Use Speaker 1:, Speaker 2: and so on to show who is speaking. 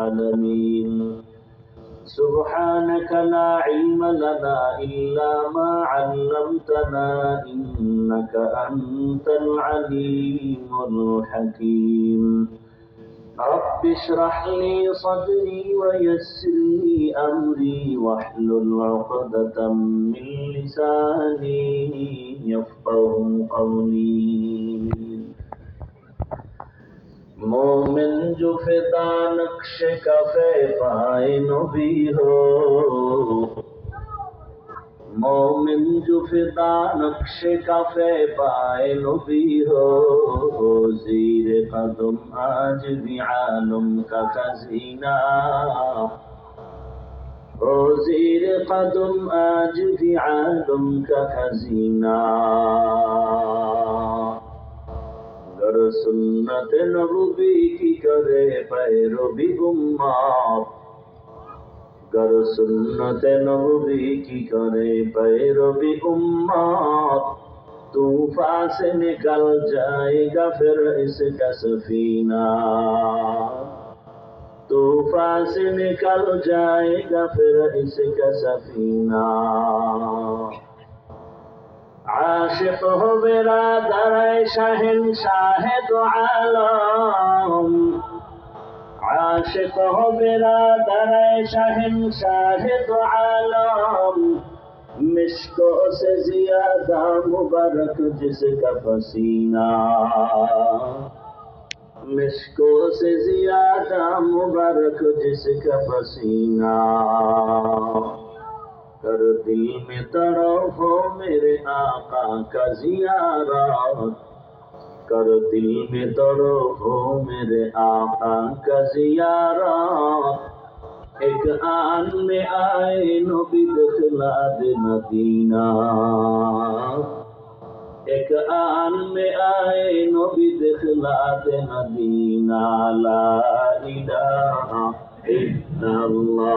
Speaker 1: العالمين سبحانك لا علم لنا إلا ما علمتنا إنك أنت العليم الحكيم رب اشرح لي صدري ويسر لي أمري واحلل عقدة من لساني يفقه قولي मोमिन जो फिदा नक्श कफे पाए नबी हो मोमिन जो फिदा नक्श कफे पाए नबी हो ज़ीर कदम आज भी आलम का खजीना हो ज़ीर कदम आज भी आलम का खजीना गर सुन्नत नबवी की करे पैरवी उम्मत गर सुन्नत नबवी की करे पैरवी उम्मत तूफान से निकल जाएगा फिर इसका सफीना तूफान से निकल जाएगा फिर इसका सफीना आशिक हो बिरादर शहंशाह दो आलम आशिक हो बिरादर शहंशाह दो आलम मिस्को से ज्यादा मुबारक जिसका पसीना मिस्को से ज्यादा मुबारक जिसका पसीना कर दिल में तरफ हो मेरे आका का ज़ियारत कर दिल में तरफ हो मेरे आका का ज़ियारत एक आन में आए नबी दिखला दे मदीना एक आन में आए नबी दिखला दे मदीना ला इलाहा इल्लल्लाह